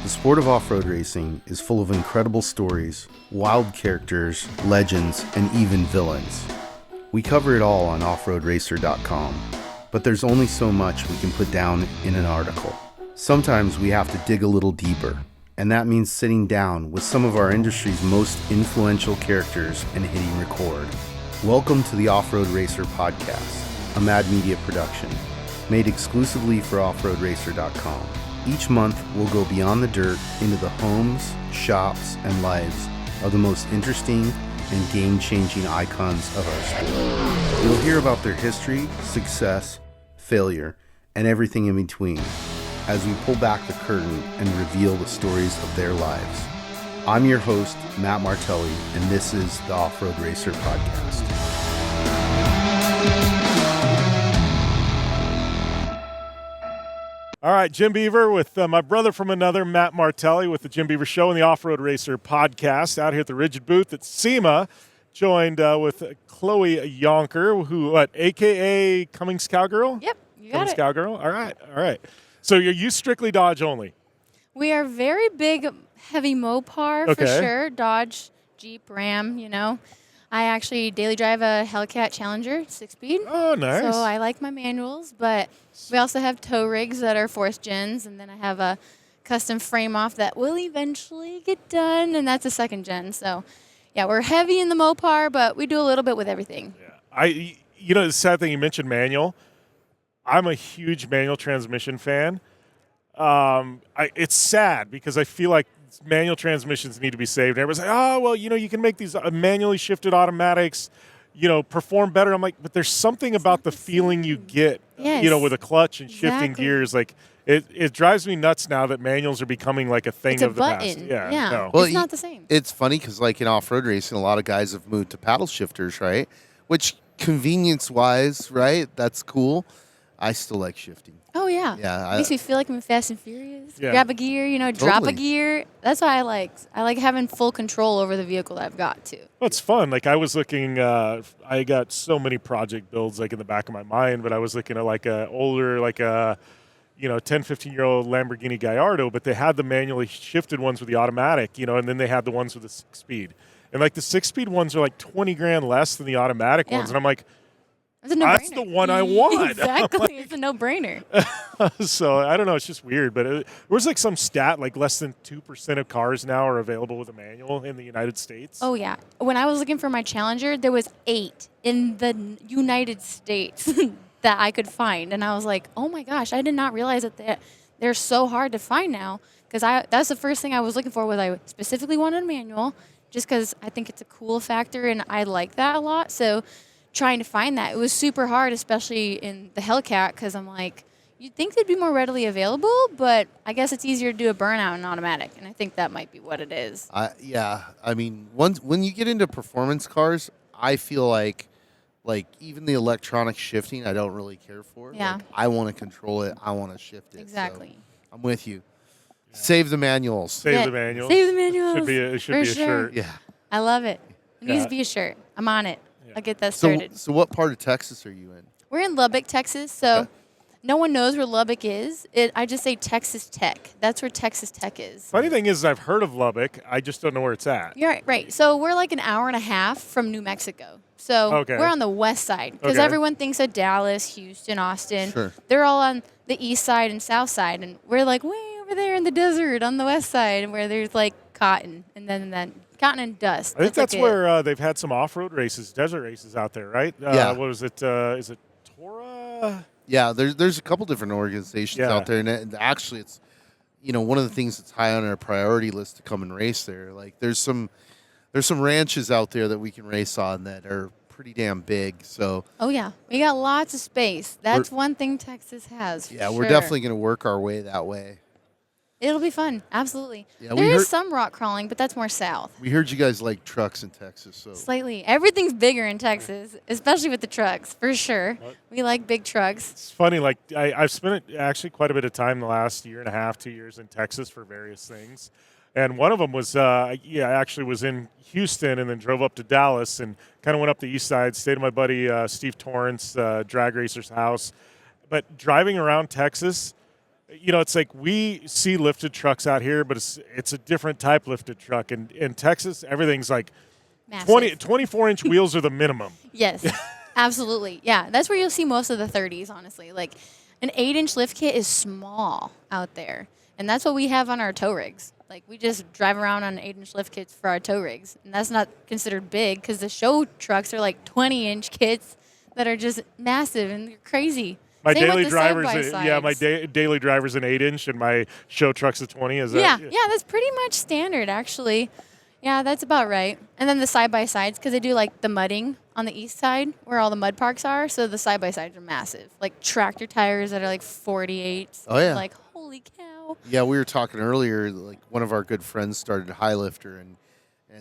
The sport of off-road racing is full of incredible stories, wild characters, legends, and even villains. We cover it all on offroadracer.com, but there's only so much we can put down in an article. Sometimes we have to dig a little deeper, and that means sitting down with some of our industry's most influential characters and hitting record. Welcome to the Off-Road Racer podcast, a Mad Media production, made exclusively for offroadracer.com. Each month, we'll go beyond the dirt into the homes, shops, and lives of the most interesting and game-changing icons of our sport. You'll hear about their history, success, failure, and everything in between as we pull back the curtain and reveal the stories of their lives. I'm your host, Matt Martelli, and this is the Off-Road Racer podcast. All right, Jim Beaver with my brother from another, Matt Martelli, with the Jim Beaver Show and the Off-Road Racer podcast out here at the Rigid booth at SEMA, joined with Chloe Yonker, who, a.k.a. Cummings Cowgirl? Yep, you got Cummings it. Cowgirl? All right. So you strictly Dodge only? We are very big, heavy Mopar for sure. Dodge, Jeep, Ram, I actually daily drive a Hellcat Challenger 6-speed. Oh, nice. So I like my manuals, but we also have tow rigs that are 4th gens, and then I have a custom frame off that will eventually get done, and that's a 2nd gen. So, yeah, we're heavy in the Mopar, but we do a little bit with everything. Yeah. The sad thing, you mentioned manual. I'm a huge manual transmission fan. It's sad because I feel like manual transmissions need to be saved. Everybody's like, you can make these manually shifted automatics, perform better. I'm like, but there's something about the feeling you get, with a clutch and shifting gears. Like, it drives me nuts now that manuals are becoming like a thing of the past. Yeah. No. Well, it's not the same. It's funny because, like in off-road racing, a lot of guys have moved to paddle shifters, right? Which, convenience-wise, right, that's cool. I still like shifting. Oh, yeah. Yeah. Makes me feel like I'm in Fast and Furious. Yeah. Grab a gear, drop a Totally. gear. That's what I like. I like having full control over the vehicle that I've got, too. Well, it's fun. Like, I was looking, I got so many project builds, like, in the back of my mind, but I was looking at, like, a older, 10, 15-year-old Lamborghini Gallardo, but they had the manually shifted ones with the automatic, and then they had the ones with the 6-speed. And, like, the 6-speed ones are, like, $20,000 less than the automatic ones. And I'm like, It's a no-brainer. that's the one I want. Exactly. It's a no-brainer. So, I don't know. It's just weird. But it was, like, some stat, like, less than 2% of cars now are available with a manual in the United States. Oh, yeah. When I was looking for my Challenger, there was 8 in the United States that I could find. And I was like, oh, my gosh, I did not realize that they're so hard to find now. Because that's the first thing I was looking for, was I specifically wanted a manual, just because I think it's a cool factor, and I like that a lot. So trying to find that, it was super hard, especially in the Hellcat, because I'm like, you'd think they'd be more readily available, but I guess it's easier to do a burnout in automatic, and I think that might be what it is. I mean, when you get into performance cars, I feel like even the electronic shifting, I don't really care for. Yeah. Like, I want to control it. I want to shift it. Exactly. So I'm with you. Yeah. Save the manuals. Save the manuals. Save the manuals. It should be a shirt. Yeah. I love it. It needs to be a shirt. I'm on it. Yeah. I'll get that started. So what part of Texas are you in? We're in Lubbock, Texas, so Okay. no one knows where Lubbock is. I just say Texas Tech. That's where Texas Tech is. Funny thing is, I've heard of Lubbock. I just don't know where it's at. You're right. So we're like an hour and a half from New Mexico. So we're on the west side, because everyone thinks of Dallas, Houston, Austin. Sure. They're all on the east side and south side, and we're like way over there in the desert on the west side, where there's like cotton and cotton and dust. I think that's like where they've had some off-road races, desert races out there, right? Yeah. What was it? Is it Torah? Yeah, there's a couple different organizations out there, and actually it's, one of the things that's high on our priority list to come and race there. Like there's some ranches out there that we can race on that are pretty damn big. So Oh yeah, we got lots of space. That's one thing Texas has. yeah, for we're sure. definitely going to work our way that way. It'll be fun, absolutely. Yeah, there is some rock crawling, but that's more south. We heard you guys like trucks in Texas, so Slightly. Everything's bigger in Texas, especially with the trucks, for sure. We like big trucks. It's funny. Like I've spent actually quite a bit of time the last year and a half, 2 years in Texas for various things. And one of them was, I actually was in Houston and then drove up to Dallas and kind of went up the east side, stayed at my buddy Steve Torrance, drag racer's house. But driving around Texas, it's like we see lifted trucks out here, but it's a different type lifted truck. And in Texas, everything's like Massive. 24-inch wheels are the minimum. Yes, absolutely. Yeah, that's where you'll see most of the 30s, honestly. Like an 8-inch lift kit is small out there. And that's what we have on our tow rigs. Like we just drive around on 8-inch lift kits for our tow rigs. And that's not considered big because the show trucks are like 20-inch kits that are just massive and they're crazy. My Same with daily the driver's, side-by-sides. daily driver's an 8-inch, and my show truck's a 20. Is Yeah, that? yeah, that's pretty much standard, actually. Yeah, that's about right. And then the side-by-sides, because they do, like, the mudding on the east side where all the mud parks are, so the side-by-sides are massive. Like, tractor tires that are, like, 48. Oh, yeah. Like, holy cow. Yeah, we were talking earlier, like one of our good friends started a high lifter, and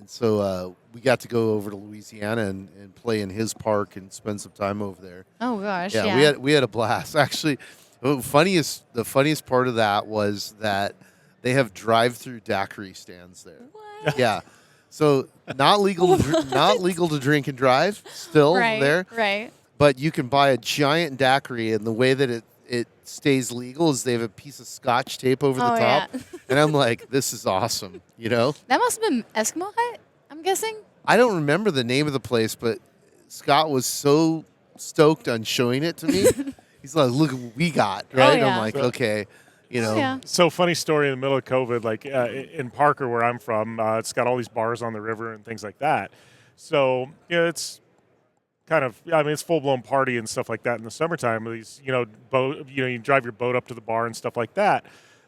so we got to go over to Louisiana and play in his park and spend some time over there. Oh, gosh, Yeah, yeah. we had a blast. Actually, the funniest part of that was that they have drive-through daiquiri stands there. What? Yeah, so not legal to drink and drive still there, Right. but you can buy a giant daiquiri, and the way that it stays legal is they have a piece of scotch tape over the Oh, top, yeah. and I'm like, this is awesome, you know? That must have been Eskimo Hut, I'm guessing. I don't remember the name of the place, but Scott was so stoked on showing it to me. He's like, look what we got, right? yeah. I'm like, okay, you know. Oh, yeah. So funny story in the middle of COVID, like in Parker, where I'm from, it's got all these bars on the river and things like that. So it's kind of, it's full blown party and stuff like that in the summertime. These, boat, you drive your boat up to the bar and stuff like that.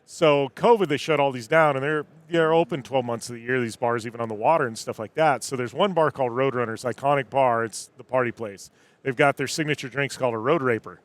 So COVID, they shut all these down, and they're open 12 months of the year. These bars, even on the water and stuff like that. So there's one bar called Roadrunners, iconic bar. It's the party place. They've got their signature drinks called a Road Raper.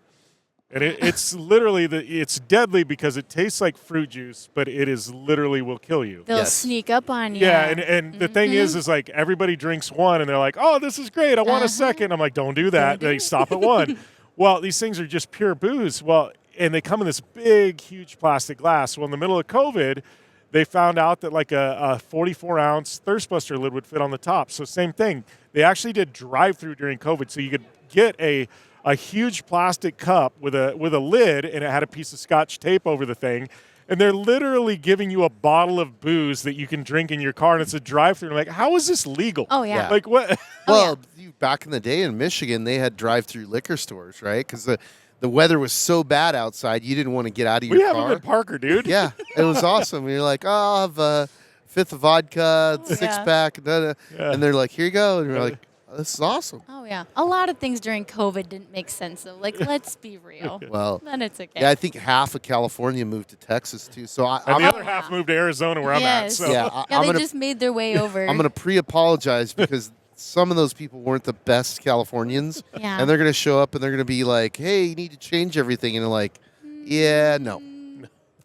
And it's literally, it's deadly because it tastes like fruit juice, but it is literally will kill you. They'll Yes. sneak up on you. Yeah, and the thing is like everybody drinks one, and they're like, oh, this is great. I want a second. I'm like, don't do that. They stop at one. Well, these things are just pure booze. Well, and they come in this big, huge plastic glass. Well, in the middle of COVID, they found out that like a 44-ounce Thirstbuster lid would fit on the top. So same thing. They actually did drive-through during COVID, so you could get a huge plastic cup with a lid, and it had a piece of Scotch tape over the thing. And they're literally giving you a bottle of booze that you can drink in your car, and it's a drive-through. I'm like, how is this legal? Oh, yeah. Like what? Well, back in the day in Michigan, they had drive-through liquor stores, right? Because the weather was so bad outside, you didn't want to get out of your We have car. them in Parker, dude. Yeah, it was awesome. You're like, oh, I'll have a fifth of vodka, yeah. six-pack, Yeah. and they're like, here you go. And you're like, oh, this is awesome. Oh, yeah. A lot of things during COVID didn't make sense, though. Like, let's be real. Well, Then it's okay. yeah, I think half of California moved to Texas, too. So And I'm the other half moved to Arizona, where I'm at. Yes. So. Yeah, Yeah, I'm they gonna- just made their way over. going to pre-apologize because some of those people weren't the best Californians. Yeah. And they're going to show up and they're going to be like, hey, you need to change everything. And they're like, yeah, no.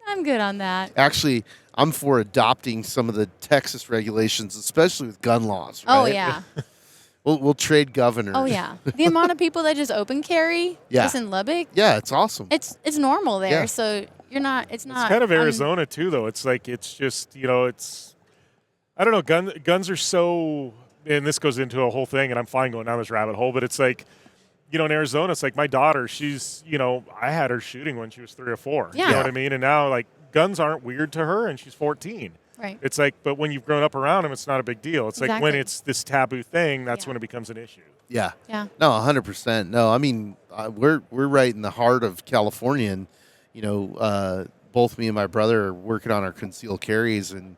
I'm good on that. Actually, I'm for adopting some of the Texas regulations, especially with gun laws. Right? Oh, yeah. We'll trade governors. Oh, yeah. The amount of people that just open carry just in Lubbock, Yeah, it's awesome. it's normal there. Yeah. So you're not, it's not. It's kind of Arizona too, though. It's like it's just it's. I don't know. Guns are so, and this goes into a whole thing, and I'm fine going down this rabbit hole. But it's like, in Arizona, it's like my daughter. She's, I had her shooting when she was 3 or 4. Yeah. You know what I mean? And now like guns aren't weird to her, and she's 14. Right. It's like, but when you've grown up around them, it's not a big deal. It's like when Exactly. it's this taboo thing, that's Yeah. when it becomes an issue. Yeah. Yeah. No, 100%. No, I mean, we're right in the heart of California, and both me and my brother are working on our concealed carries, and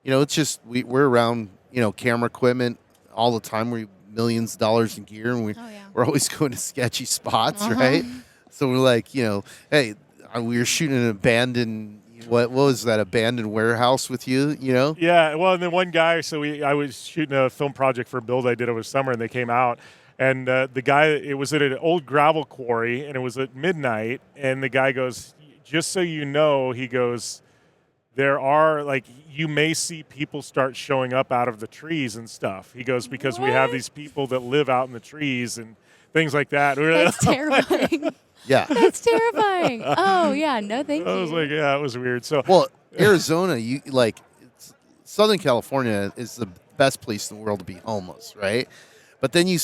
it's just we're around camera equipment all the time. We millions of dollars in gear, and Oh, yeah. we're always going to sketchy spots, Uh-huh. right? So we're like, hey, we were shooting an abandoned. What was that abandoned warehouse with you? Yeah, well, and then one guy. So I was shooting a film project for a build I did over summer, and they came out, and the guy, it was at an old gravel quarry, and it was at midnight, and the guy goes, just so you know, he goes, there are you may see people start showing up out of the trees and stuff. He goes, because we have What? these people that live out in the trees and things like that. That's terrifying. Yeah. That's terrifying. Oh, yeah. No, thank you. I was like, yeah, it was weird. So Well, Arizona, Southern California is the best place in the world to be homeless, right? But then you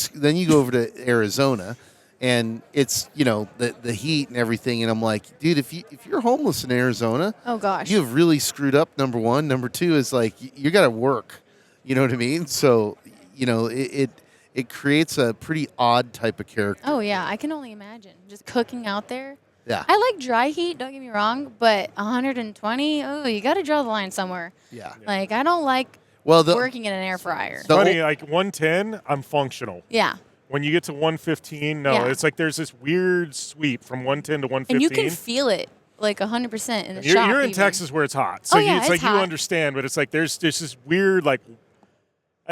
go over to Arizona, and it's the heat and everything, and I'm like, dude, if you're homeless in Arizona, Oh gosh. you have really screwed up. Number one, number two is like you got to work. You know what I mean? So it creates a pretty odd type of character. Oh yeah, I can only imagine just cooking out there. Yeah. I like dry heat, don't get me wrong, but 120, oh, you got to draw the line somewhere. Yeah. Like, I don't like working in an air fryer. Funny, like 110, I'm functional. Yeah. When you get to 115, no, Yeah. it's like there's this weird sweep from 110 to 115. And you can feel it like 100% in the You're, shop. you're in even. Texas where it's hot, so Oh, yeah, it's it's like hot. you understand, but it's like there's this weird like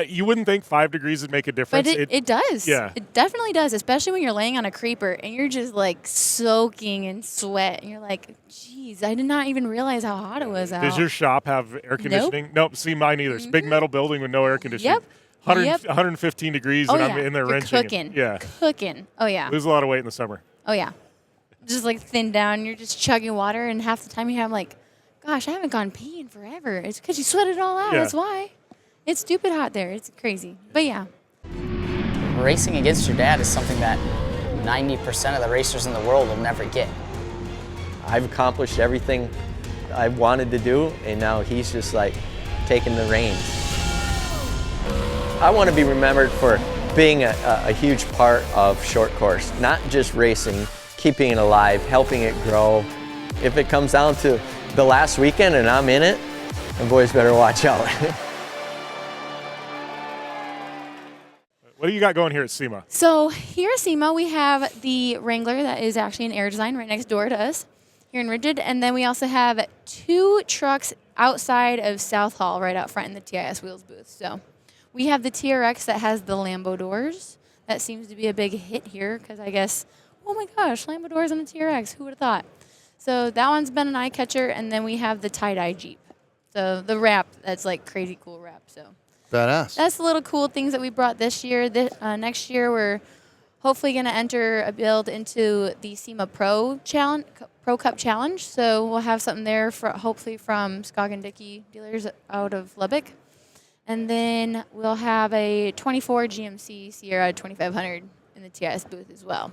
you wouldn't think 5 degrees would make a difference. But it does. Yeah. It definitely does, especially when you're laying on a creeper and you're just like soaking in sweat. And you're like, geez, I did not even realize how hot it was out. Does your shop have air conditioning? Nope. See, mine either. It's a big metal building with no air conditioning. Yep. 115 degrees, Oh, and yeah. I'm in there You're wrenching. cooking. Yeah. Cooking. Oh, yeah. Lose a lot of weight in the summer. Oh, yeah. Just like thin down. You're just chugging water, and half the time you have like, gosh, I haven't gone pee in forever. It's because you sweat it all out. Yeah. That's why. It's stupid hot there. It's crazy. But yeah. Racing against your dad is something that 90% of the racers in the world will never get. I've accomplished everything I wanted to do, and now he's just like taking the reins. I want to be remembered for being a huge part of short course, not just racing, keeping it alive, helping it grow. If it comes down to the last weekend and I'm in it, the boys better watch out. What do you got going here at SEMA? So here at SEMA, we have the Wrangler that is actually an air design right next door to us here in Rigid. And then we also have 2 trucks outside of South Hall right out front in the TIS Wheels booth. So we have the TRX that has the Lambo doors. That seems to be a big hit here because I guess, oh my gosh, Lambo doors on the TRX. Who would have thought? So that one's been an eye catcher. And then we have the tie-dye Jeep. So the wrap, that's like crazy cool wrap. So Badass. that's the little cool things that we brought this year. Next year, we're hopefully going to enter a build into the SEMA Pro Cup Challenge. So we'll have something there for hopefully from Skog and Dickey dealers out of Lubbock. And then we'll have a 24 GMC Sierra 2500 in the TIS booth as well.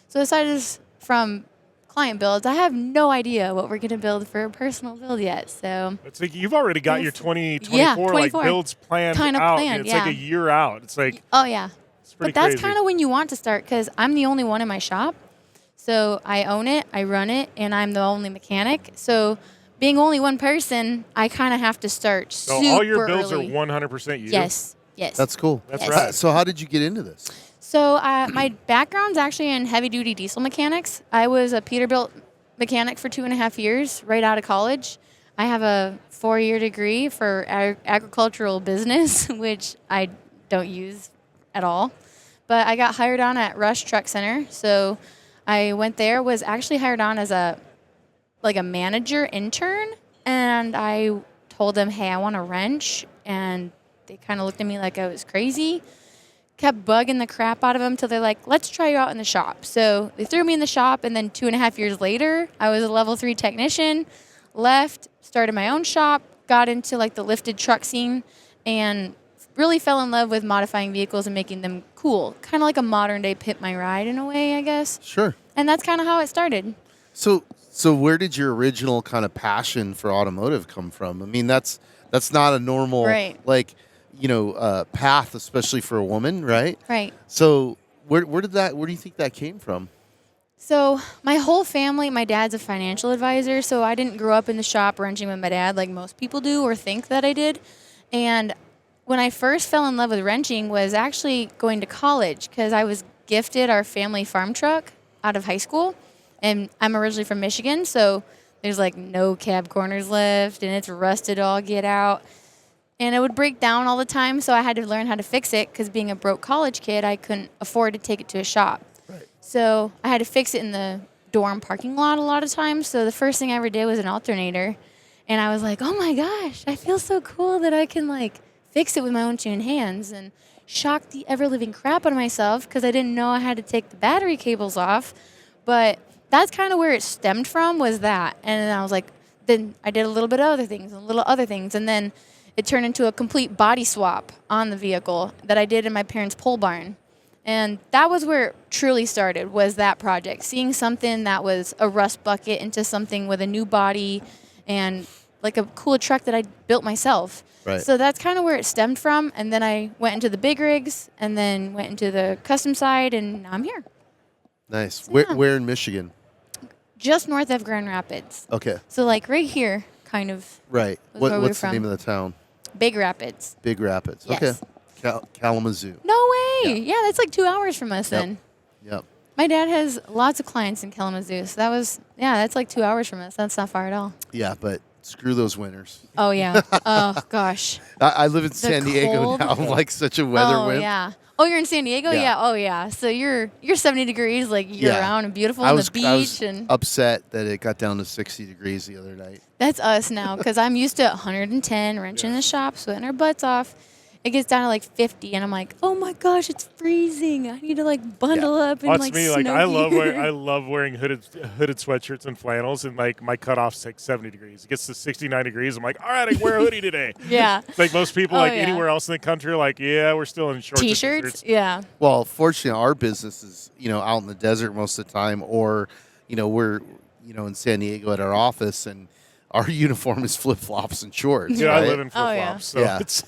So aside from client builds, I have no idea what we're going to build for a personal build yet. So It's like you've already got your 2024 Yeah, like 24. builds planned Kind of out. planned, It's like yeah. a year out. It's like oh yeah. it's pretty But that's crazy. kind of when you want to start because I'm the only one in my shop. So I own it, I run it, and I'm the only mechanic. So being only one person, I kind of have to start So super all your builds early. are 100% you. Yes, yes. That's cool. That's Yes. right. So how did you get into this? So my background's actually in heavy-duty diesel mechanics. I was a Peterbilt mechanic for 2.5 years right out of college. I have a 4-year degree for agricultural business, which I don't use at all. But I got hired on at Rush Truck Center. So I went there, was actually hired on as a manager intern. And I told them, hey, I want a wrench. And they kind of looked at me like I was crazy. Kept bugging the crap out of them till they're like, let's try you out in the shop. So they threw me in the shop, and then 2.5 years later, I was a level 3 technician, left, started my own shop, got into like the lifted truck scene, and really fell in love with modifying vehicles and making them cool. Kind of like a modern day Pit My Ride in a way, I guess. Sure. And that's kind of how it started. So where did your original kind of passion for automotive come from? I mean, that's not a normal Right. path, especially for a woman, right? Right. So where do you think that came from? So my whole family, my dad's a financial advisor, so I didn't grow up in the shop wrenching with my dad like most people do or think that I did. And when I first fell in love with wrenching was actually going to college because I was gifted our family farm truck out of high school. And I'm originally from Michigan, so there's like no cab corners left and it's rusted all get out. And it would break down all the time, so I had to learn how to fix it because being a broke college kid, I couldn't afford to take it to a shop. Right. So I had to fix it in the dorm parking lot a lot of times. So the first thing I ever did was an alternator. And I was like, oh my gosh, I feel so cool that I can like fix it with my own two hands, and shocked the ever-living crap out of myself because I didn't know I had to take the battery cables off. But that's kind of where it stemmed from, was that. And then I was like, then I did a little bit of other things and little other things. And then it turned into a complete body swap on the vehicle that I did in my parents' pole barn. And that was where it truly started, was that project. Seeing something that was a rust bucket into something with a new body and like a cool truck that I built myself. Right. So that's kind of where it stemmed from. And then I went into the big rigs and then went into the custom side, and now I'm here. Nice. So, Where, yeah. where in Michigan? Just north of Grand Rapids. Okay. So like right here, kind of. Right. Was where we were What's the from. name of the town? Big Rapids. Big Rapids. Yes. Okay. Kalamazoo. No way. Yeah. Yeah, that's like 2 hours from us then. Yep. My dad has lots of clients in Kalamazoo, so that's like 2 hours from us. That's not far at all. Yeah, but screw those winters. Oh yeah. Oh gosh. I live in San Diego cold. now. I'm like such a weather Oh wimp. yeah. Oh, you're in San Diego? Yeah. Yeah. Oh yeah. So you're 70 degrees like year Yeah. round and beautiful I on was, the I was beach, and upset that it got down to 60 degrees the other night. that's us now because I'm used to 110, wrenching the shop, sweating our butts off. It gets down to like 50, and I'm like, oh my gosh, it's freezing. I need to like bundle up and That's like me. Like snow gear. I love wearing hooded sweatshirts and flannels, and like my cutoff's like 70 degrees. It gets to 69 degrees. I'm like, all right, I can wear a hoodie today. Yeah. It's like most people, Oh, like yeah. anywhere else in the country, are like, yeah, we're still in shorts. and T-shirts. t-shirts. Yeah. Well, fortunately, our business is, out in the desert most of the time, or, we're, in San Diego at our office, and our uniform is flip-flops and shorts. Yeah, right? I live in flip flops, Oh, yeah. so Yeah. it's.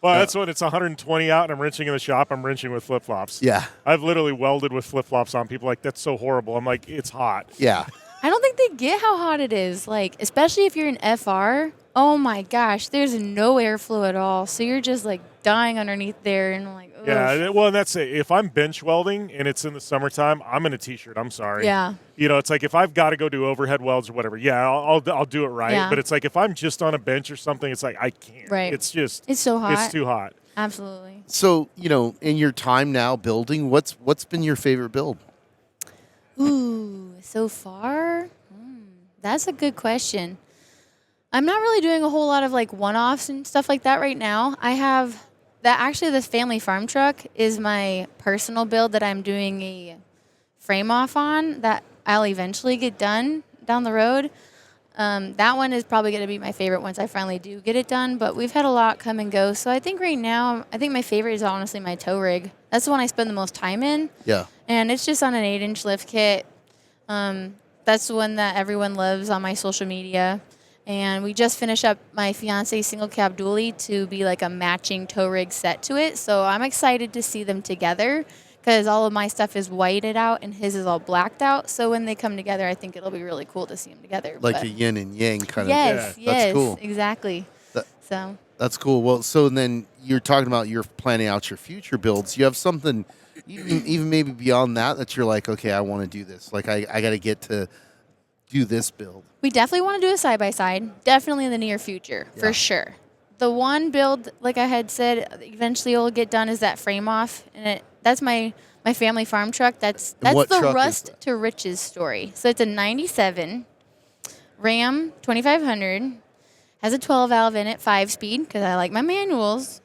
Well, that's when it's 120 out and I'm wrenching in the shop. I'm wrenching with flip flops. Yeah. I've literally welded with flip flops on. People are like, that's so horrible. I'm like, it's hot. Yeah. I don't think they get how hot it is. Like, especially if you're in FR. Oh my gosh, there's no airflow at all. So you're just like dying underneath there, and like, ugh. Yeah, well, and that's it. If I'm bench welding and it's in the summertime, I'm in a t-shirt. I'm sorry. Yeah. It's like if I've got to go do overhead welds or whatever, yeah, I'll do it right. Yeah. But it's like if I'm just on a bench or something, it's like I can't. Right. It's just It's so hot. It's too hot. Absolutely. So, in your time now building, what's been your favorite build? Ooh, so far? That's a good question. I'm not really doing a whole lot of like one-offs and stuff like that right now. I have the family farm truck is my personal build that I'm doing a frame off on that I'll eventually get done down the road. That one is probably going to be my favorite once I finally do get it done, but we've had a lot come and go. So I think right now, my favorite is honestly my tow rig. That's the one I spend the most time in. Yeah. And it's just on an 8-inch lift kit. That's the one that everyone loves on my social media. And we just finished up my fiance's single cab dually to be like a matching tow rig set to it. So I'm excited to see them together because all of my stuff is whited out and his is all blacked out. So when they come together, I think it'll be really cool to see them together. Like But a yin and yang kind yes, of. yes, That's cool. exactly. That- So That's cool. Well, so then you're talking about you're planning out your future builds. You have something even maybe beyond that you're like, okay, I want to do this. Like I got to get to do this build. we definitely want to do a side-by-side, definitely in the near future, Yeah. for sure. The one build, like I had said, eventually will get done is that frame off, and that's my family farm truck. That's what the truck is rust that? to riches story. So it's a 97 Ram 2500, has a 12 valve in it, 5-speed, because I like my manuals.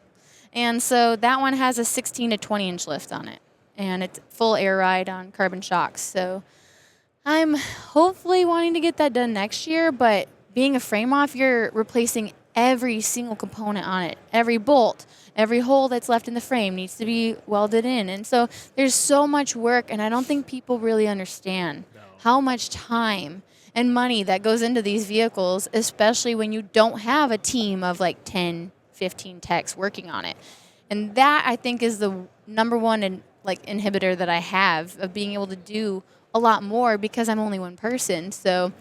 And so that one has a 16 to 20 inch lift on it, and it's full air ride on carbon shocks. So I'm hopefully wanting to get that done next year, but being a frame off, you're replacing every single component on it. Every bolt, every hole that's left in the frame needs to be welded in. And so there's so much work, and I don't think people really understand how much time and money that goes into these vehicles, especially when you don't have a team of like 10, 15 techs working on it. And that, I think, is the number one inhibitor that I have of being able to do a lot more because I'm only one person. So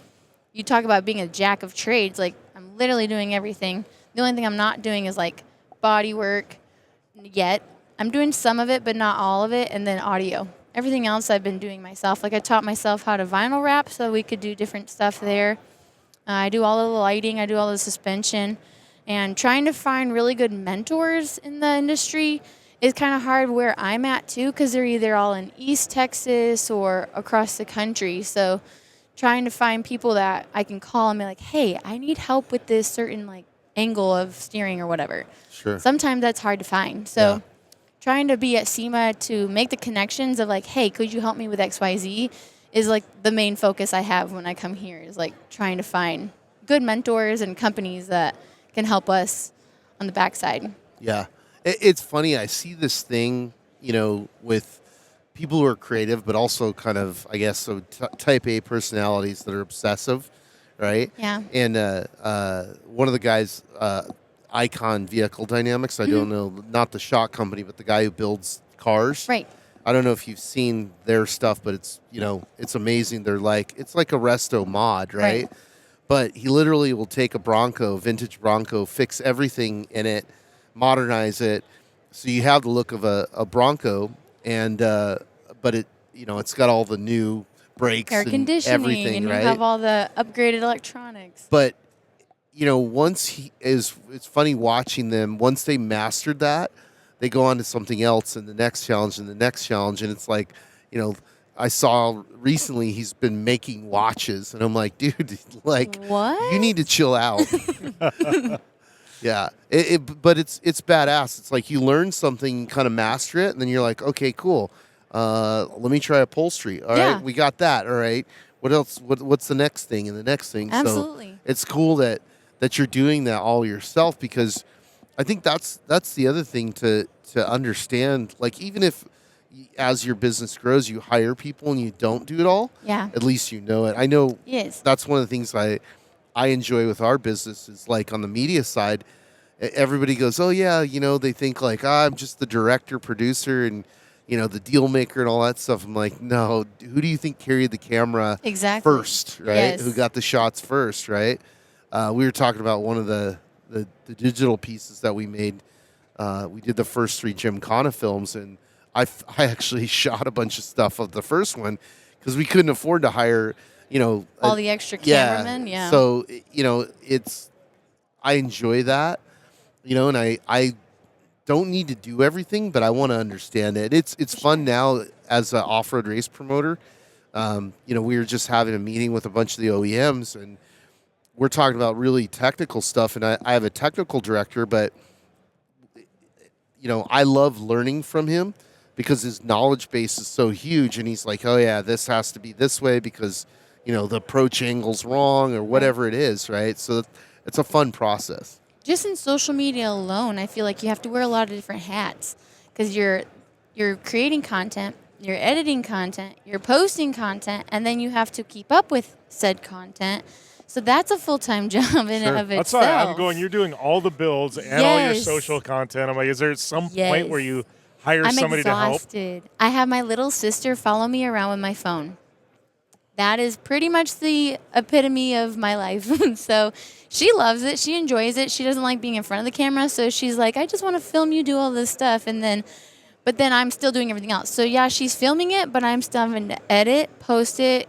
you talk about being a jack of trades, like I'm literally doing everything. The only thing I'm not doing is like body work yet. I'm doing some of it, but not all of it, and then audio. Everything else I've been doing myself. Like I taught myself how to vinyl wrap so we could do different stuff there. I do all of the lighting, I do all the suspension, and trying to find really good mentors in the industry is kind of hard where I'm at too, because they're either all in East Texas or across the country. So trying to find people that I can call and be like, hey, I need help with this certain like angle of steering or whatever. Sure. Sometimes that's hard to find. So trying to be at SEMA to make the connections of like, hey, could you help me with XYZ is like the main focus I have when I come here, is like trying to find good mentors and companies that can help us on the backside. Yeah. It's funny. I see this thing, with people who are creative, but also kind of, I guess, so type A personalities that are obsessive, right? Yeah. And one of the guys, Icon Vehicle Dynamics, I don't know, not the shot company, but the guy who builds cars. Right. I don't know if you've seen their stuff, but it's, it's amazing. They're it's like a resto mod, right? But he literally will take a Bronco, vintage Bronco, fix everything in it, modernize it, so you have the look of a Bronco, and but it, it's got all the new brakes, Air and conditioning, everything, and you right? have all the upgraded electronics. But once it's funny watching them. Once they mastered that, they go on to something else, and the next challenge, and the next challenge, and it's like, I saw recently he's been making watches, and I'm like, dude, like, What? you need to chill out. Yeah, but it's badass. It's like you learn something, kind of master it, and then you're like, okay, cool. Let me try upholstery. All right, we got that. All right, what else? What's the next thing and the next thing? Absolutely. So it's cool that you're doing that all yourself, because I think that's the other thing to understand. Like, even if as your business grows, you hire people and you don't do it all. Yeah. At least you know it. I know. Yes. That's one of the things I enjoy with our business is, like, on the media side, everybody goes, oh yeah, they think like, I'm just the director, producer, and the deal maker and all that stuff. I'm like, no, who do you think carried the camera first, right? Yes. Who got the shots first, right? We were talking about one of the digital pieces that we made. We did the first 3 Gymkhana films, and I actually shot a bunch of stuff of the first one because we couldn't afford to hire, all the extra cameramen. Yeah. So, I enjoy that, and I don't need to do everything, but I want to understand it. It's fun now as an off-road race promoter. We were just having a meeting with a bunch of the OEMs, and we're talking about really technical stuff, and I have a technical director, but I love learning from him because his knowledge base is so huge, and he's like, oh yeah, this has to be this way because the approach angle's wrong or whatever it is, right? So it's a fun process. Just in social media alone, I feel like you have to wear a lot of different hats because you're creating content, you're editing content, you're posting content, and then you have to keep up with said content. So that's a full-time job in and of That's itself. why I'm going, you're doing all the builds and all your social content. I'm like, is there some point where you hire somebody to help? I have my little sister follow me around with my phone. That is pretty much the epitome of my life. So she loves it. She enjoys it. She doesn't like being in front of the camera. So she's like, I just want to film you do all this stuff. But then I'm still doing everything else. So yeah, she's filming it, but I'm still having to edit, post it,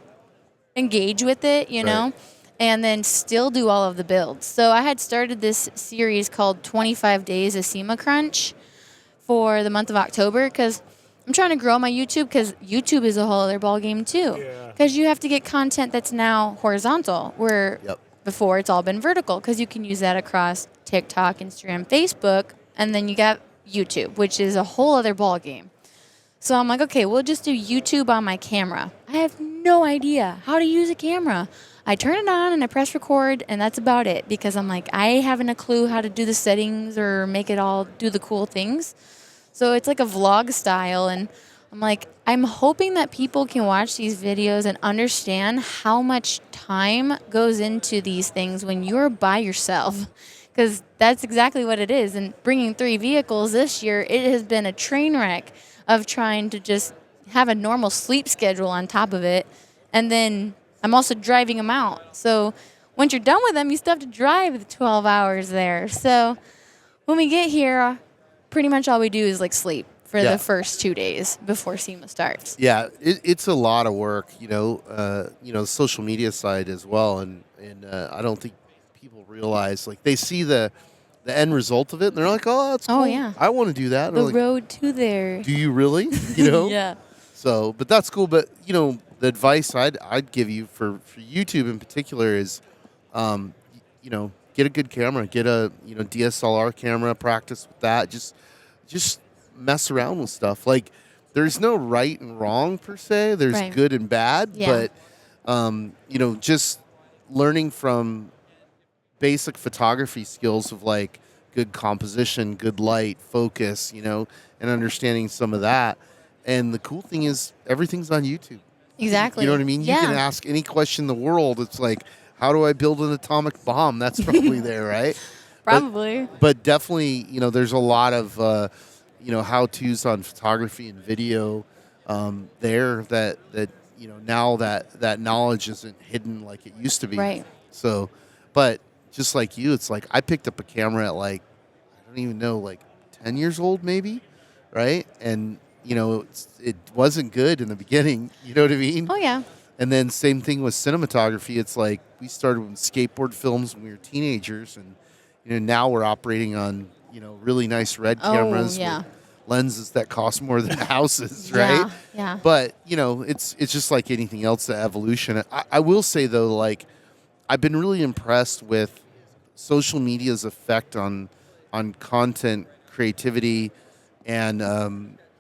engage with it, know, and then still do all of the builds. So I had started this series called 25 Days of SEMA Crunch for the month of October because I'm trying to grow my YouTube because YouTube is a whole other ballgame too. Because you have to get content that's now horizontal, where before it's all been vertical because you can use that across TikTok, Instagram, Facebook, and then you got YouTube, which is a whole other ballgame. So I'm like, okay, we'll just do YouTube on my camera. I have no idea how to use a camera. I turn it on and I press record, and that's about it because I'm like, I haven't a clue how to do the settings or make it all do the cool things. So it's like a vlog style, and I'm like, I'm hoping that people can watch these videos and understand how much time goes into these things when you're by yourself, because that's exactly what it is. And bringing 3 vehicles this year, it has been a train wreck of trying to just have a normal sleep schedule on top of it, and then I'm also driving them out. So once you're done with them, you still have to drive the 12 hours there. So when we get here, pretty much all we do is like sleep for the first 2 days before SEMA starts. Yeah, it's a lot of work, the social media side as well, and I don't think people realize, like, they see the end result of it, and they're like, oh, that's cool. Oh, yeah. I want to do that. The like, road to there. Do you really? Yeah. So, but that's cool. But the advice I'd give you for YouTube in particular is, get a good camera, get a DSLR camera, practice with that. Just mess around with stuff. Like, there's no right and wrong per se. There's good and bad, but just learning from basic photography skills of like good composition, good light, focus, and understanding some of that. And the cool thing is everything's on YouTube. Exactly. You know what I mean? You Yeah. can ask any question in the world. It's like, how do I build an atomic bomb? That's probably there, right? Probably. But definitely, there's a lot of, how-tos on photography and video there that now that knowledge isn't hidden like it used to be. Right. So, but just like you, it's like I picked up a camera at I don't even know, 10 years old maybe, right? And, it wasn't good in the beginning. You know what I mean? Oh, yeah. And then same thing with cinematography. It's like we started with skateboard films when we were teenagers, and now we're operating on really nice red cameras yeah. with lenses that cost more than houses, right? Yeah. But it's just like anything else, the evolution. I will say though, I've been really impressed with social media's effect on content creativity and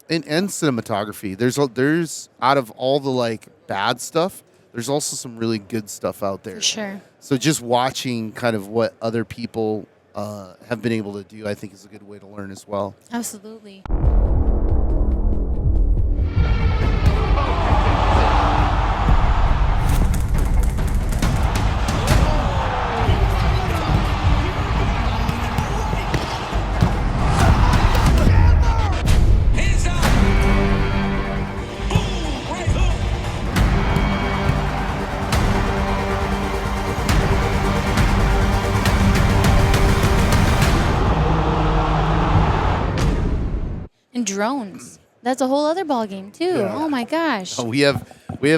cinematography. There's out of all the bad stuff, there's also some really good stuff out there. For sure. So just watching kind of what other people have been able to do, I think is a good way to learn as well. Absolutely. And drones. That's a whole other ballgame too. Yeah. Oh my gosh. We have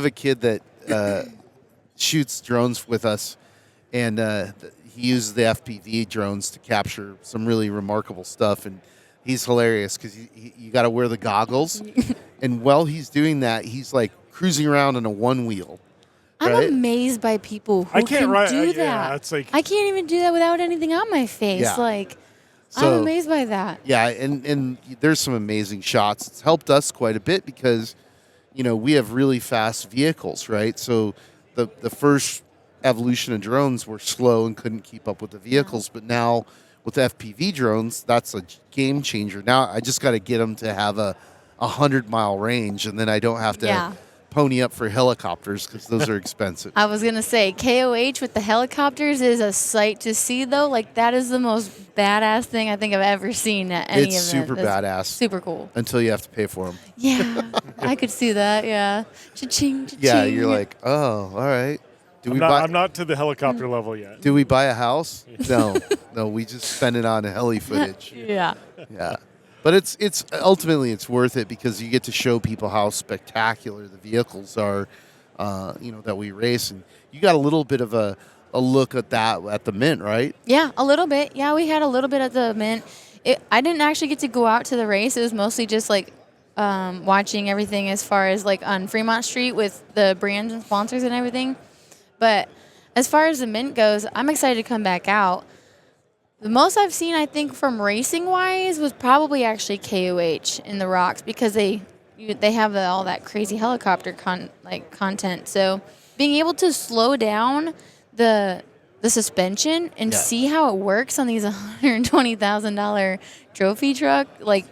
a kid that shoots drones with us, and he uses the FPV drones to capture some really remarkable stuff. And he's hilarious because you got to wear the goggles, and while he's doing that, he's cruising around on a one wheel. I'm right? amazed by people who I can't can write- do yeah, that. it's like- I can't even do that without anything on my face. Yeah. I'm amazed by that. Yeah, and there's some amazing shots. It's helped us quite a bit because, we have really fast vehicles, right? So the first evolution of drones were slow and couldn't keep up with the vehicles, but now with FPV drones, that's a game changer. Now I just got to get them to have a 100-mile range, and then I don't have to Yeah. pony up for helicopters because those are expensive. I was gonna say KOH with the helicopters is a sight to see though. That is the most badass thing I think I've ever seen at any It's event. super That's badass. Super cool. Until you have to pay for them. Yeah, I could see that. Yeah, cha-ching, cha-ching. Yeah, you're like, oh, all right. Do I'm not to the helicopter level yet. Do we buy a house? No, we just spend it on heli footage. Yeah. Yeah, but it's ultimately it's worth it because you get to show people how spectacular the vehicles are, that we race, and you got a little bit of a look at that at the Mint, right? Yeah, a little bit. Yeah, we had a little bit at the Mint. I didn't actually get to go out to the race. It was mostly just watching everything as far as on Fremont Street with the brands and sponsors and everything. But as far as the Mint goes, I'm excited to come back out. The most I've seen, I think, from racing wise, was probably actually KOH in the Rocks because they have all that crazy helicopter content. So being able to slow down the suspension and see how it works on these $120,000 trophy truck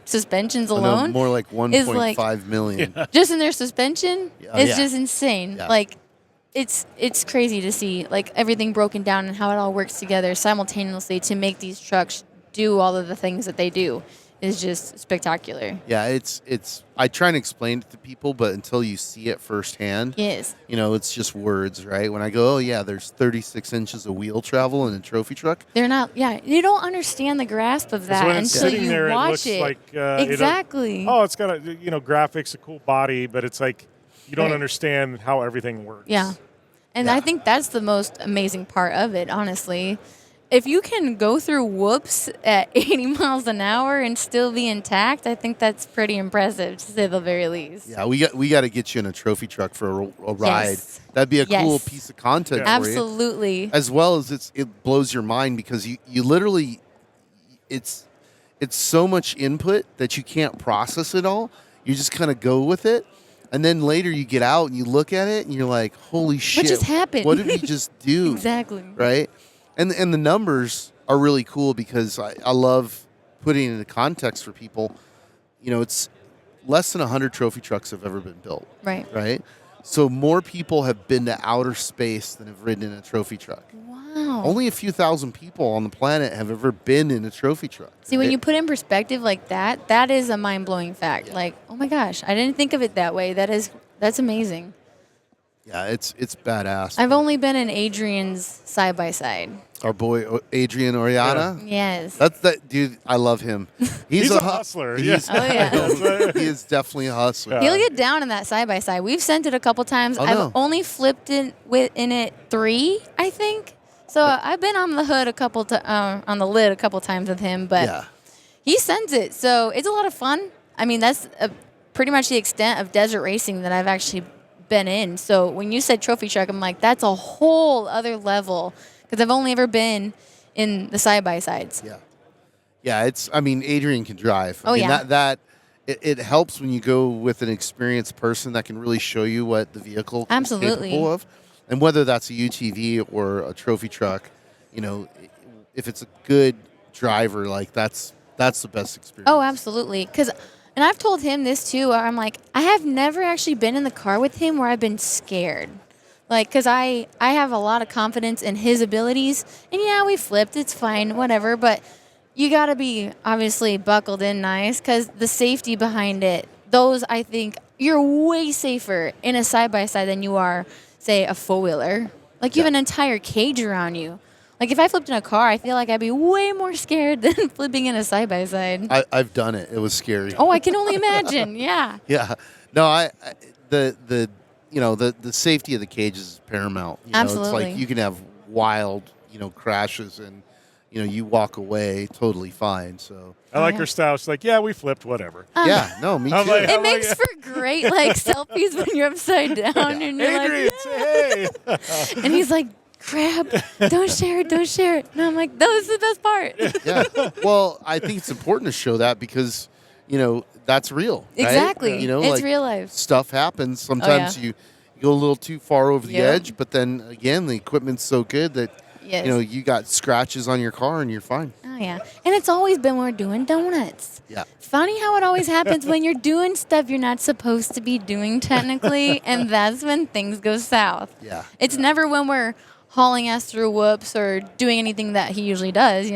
suspensions alone, more like 1.5 million. just in their suspension, it's yeah. just insane. Yeah. It's crazy to see everything broken down and how it all works together simultaneously to make these trucks do all of the things that they do is just spectacular. Yeah, it's. I try and explain it to people, but until you see it firsthand, Yes. it's just words, right? When I go, oh yeah, there's 36 inches of wheel travel in a trophy truck. They're not. Yeah, you don't understand the grasp of that when it's until sitting you there, watch it looks it. Exactly. It's got graphics, a cool body, but it's you don't Right. understand how everything works. Yeah. And I think that's the most amazing part of it, honestly. If you can go through whoops at 80 miles an hour and still be intact, I think that's pretty impressive, to say the very least. Yeah, we got to get you in a trophy truck for a ride. Yes. That'd be a cool Yes. piece of content for you. Absolutely. As well as it blows your mind because you literally it's so much input that you can't process it all. You just kind of go with it. And then later you get out and you look at it and you're like, holy shit. just happened? What did we just do? Exactly. Right? And the numbers are really cool because I love putting it into context for people. It's less than 100 trophy trucks have ever been built. Right. Right? So more people have been to outer space than have ridden in a trophy truck. Wow. Only a few thousand people on the planet have ever been in a trophy truck. See, when right? you put in perspective like that, that is a mind-blowing fact. Like, oh my gosh, I didn't think of it that way. That's amazing. Yeah, it's badass. I've only been in Adrian's side-by-side. Our boy Adrian Oriana. Yes. That's that dude. I love him. He's a hustler. He's, Oh, yeah. he is definitely a hustler. He'll get down in that side-by-side. We've sent it a couple times. Oh, no. I've only flipped in it 3, I think. So I've been on the hood on the lid a couple times with him, but Yeah. he sends it. So it's a lot of fun. I mean, that's pretty much the extent of desert racing that I've actually been in. So when you said trophy truck, I'm like, that's a whole other level because I've only ever been in the side-by-sides. Yeah. Yeah, I mean, Adrian can drive. Oh, I mean, yeah. It helps when you go with an experienced person that can really show you what the vehicle Absolutely. is capable of. And whether that's a UTV or a trophy truck, you know, if it's a good driver, like that's the best experience. Oh, absolutely. And I've told him this too. Where I'm like, I have never actually been in the car with him where I've been scared. Like, because I have a lot of confidence in his abilities. And yeah, we flipped. It's fine, whatever. But you got to be obviously buckled in nice because the safety behind it, those I think you're way safer in a side-by-side than you are, say, a four-wheeler. Like, you have an entire cage around you. Like, if I flipped in a car, I feel like I'd be way more scared than flipping in a side-by-side. I've done it. It was scary. Oh, I can only imagine. Yeah. Yeah. No, the safety of the cage is paramount. You know, Absolutely. It's like you can have wild, crashes and, you walk away totally fine. So I like her style. She's like, yeah, we flipped, whatever. yeah, no, me too. I'm like, It makes for great, selfies when you're upside down and you're Adrian, say hey. and he's like, crap, don't share it. And I'm like, that was the best part. Yeah. Well, I think it's important to show that because, that's real. Right? Exactly. It's like, real life. Stuff happens. Sometimes you go a little too far over the Yep. edge, but then again, the equipment's so good that, Yes. you got scratches on your car and you're fine. Oh, yeah. And it's always been when we're doing donuts. Yeah. Funny how it always happens when you're doing stuff you're not supposed to be doing technically, and that's when things go south. Yeah. It's never when we're hauling ass through whoops or doing anything that he usually does,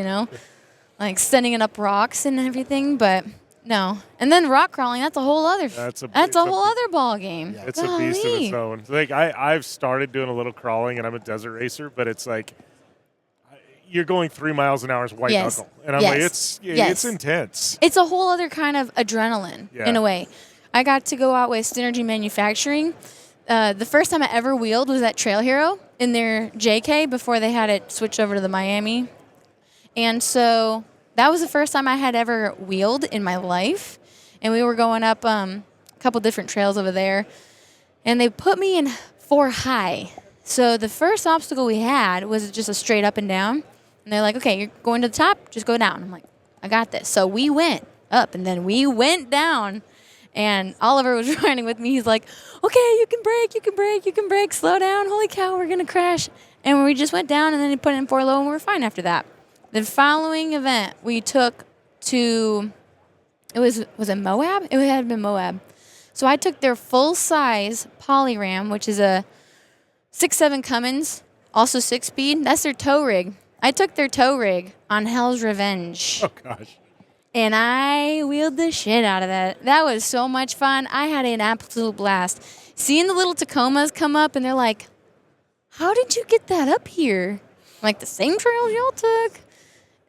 like setting it up rocks and everything, but no. And then rock crawling, that's a whole other That's a whole other ball game. It's a beast of its own. Like I've started doing a little crawling, and I'm a desert racer, but it's like you're going 3 miles an hour is white Yes. knuckle, and I'm Yes. like, Yes. it's intense. It's a whole other kind of adrenaline in a way. I got to go out with Synergy Manufacturing. The first time I ever wheeled was at Trail Hero in their JK before they had it switched over to the Miami. And so that was the first time I had ever wheeled in my life. And we were going up a couple different trails over there. And they put me in 4 high. So the first obstacle we had was just a straight up and down. And they're like, okay, you're going to the top, just go down. I'm like, I got this. So we went up and then we went down. And Oliver was riding with me. He's like, okay, you can brake, slow down. Holy cow, we're going to crash. And we just went down and then he put it in 4 low and we were fine after that. The following event we took to, was it Moab? It had been Moab. So I took their full-size Polyram, which is a 6.7 Cummins, also 6-speed. That's their tow rig. I took their tow rig on Hell's Revenge. Oh gosh. And I wheeled the shit out of that. That was so much fun. I had an absolute blast. Seeing the little Tacomas come up, and they're like, how did you get that up here? I'm like, the same trails y'all took?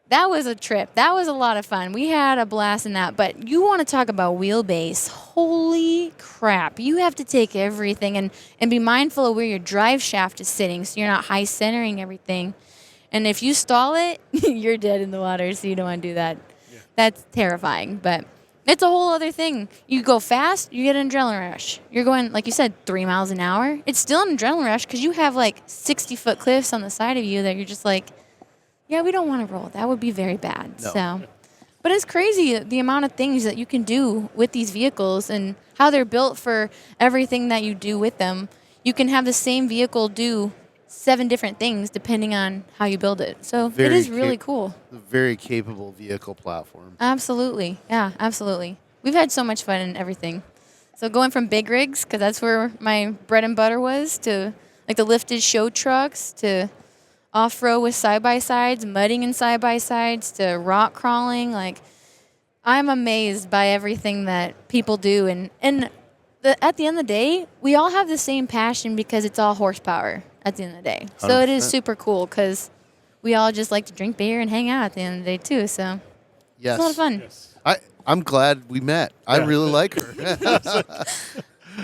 That was a trip. That was a lot of fun. We had a blast in that. But you want to talk about wheelbase. Holy crap. You have to take everything and be mindful of where your drive shaft is sitting so you're not high centering everything. And if you stall it, you're dead in the water, so you don't want to do that. Yeah. That's terrifying, but it's a whole other thing. You go fast, you get an adrenaline rush. You're going, like you said, 3 miles an hour. It's still an adrenaline rush because you have like 60-foot cliffs on the side of you that you're just like, yeah, we don't want to roll. That would be very bad. No. So, but it's crazy the amount of things that you can do with these vehicles and how they're built for everything that you do with them. You can have the same vehicle do 7 different things depending on how you build it. So it is really cool. A very capable vehicle platform. Absolutely. Yeah, absolutely. we've had so much fun and everything. So going from big rigs, because that's where my bread and butter was, to like the lifted show trucks, to off-road with side-by-sides, mudding in side-by-sides, to rock crawling. Like, I'm amazed by everything that people do. And at the end of the day, we all have the same passion because it's all horsepower at the end of the day. So it is 100%. super cool because we all just like to drink beer and hang out at the end of the day, too. So Yes. it's a lot of fun. Yes. I'm glad we met. I really like her.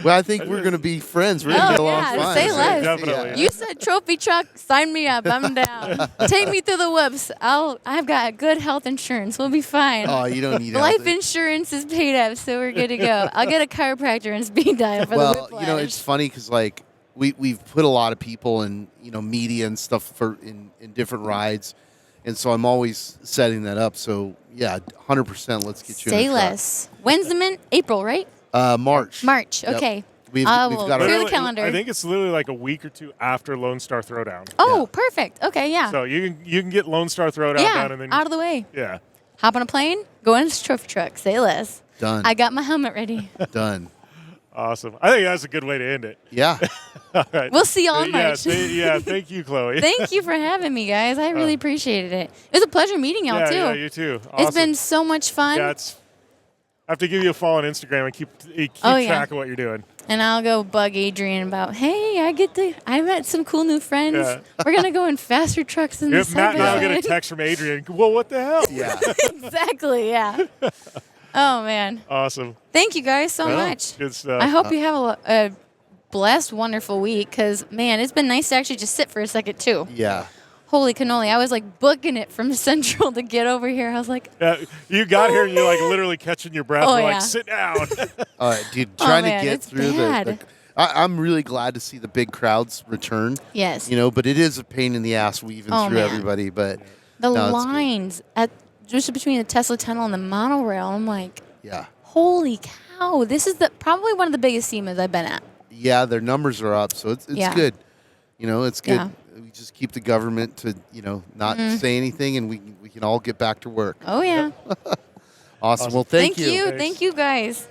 Well, I think we're going to be friends. We're going to Oh, get along yeah, fine. say less. Definitely. You said trophy truck, sign me up. I'm down. Take me through the whoops. I've got good health insurance. We'll be fine. Oh, you don't need Life health. insurance is paid up, so we're good to go. I'll get a chiropractor and speed dial for the Well, whiplash. you know, it's funny because like we've put a lot of people in, you know, media and stuff for in different rides, and so I'm always setting that up. So yeah, 100%. Let's get you. Say in the truck. less. When's the mint? April, right? March. March. Yep. Okay. We've I got will our- clear the Literally, calendar. I think it's literally like a week or two after Lone Star Throwdown. Oh, perfect. Okay, yeah. So you can get Lone Star Throwdown yeah, done and then out of the way. yeah. Hop on a plane, go in this trophy truck. Say less. Done. I got my helmet ready. Done. Awesome. I think that's a good way to end it. Yeah. All right. We'll see y'all in Yeah, March. thank you, Chloe. Thank you for having me, guys. I really appreciated it. It was a pleasure meeting y'all, too. Yeah, you too. It's Awesome. been so much fun. Yeah, I have to give you a follow on Instagram and keep Oh, yeah. track of what you're doing. And I'll go bug Adrian about, hey, I met some cool new friends. Yeah. We're going to go in faster trucks than the Matt and I will get a side-by-side." text from Adrian. Well, what the hell? Yeah. Exactly, yeah. Oh, man. Awesome. Thank you guys so Well, much. Good stuff. I hope you have a blessed, wonderful week because, man, it's been nice to actually just sit for a second, too. Yeah. Holy cannoli. I was like booking it from Central to get over here. I was like, You got here and you're like man. literally catching your breath. Oh, You're yeah. like, sit down. Dude, Oh, trying man, to get it's through bad. I'm really glad to see the big crowds return. yes. You know, but it is a pain in the ass weaving Oh, through man. everybody. But The no, it's good. lines at just between the Tesla tunnel and the monorail, I'm like, Yeah. holy cow. This is probably one of the biggest SEMAs I've been at. Yeah, their numbers are up, so it's Yeah. good. You know, it's good. Yeah. We just keep the government to, you know, not say anything, and we can all get back to work. Oh, yeah. Awesome. Well, thank you. Thank you, guys.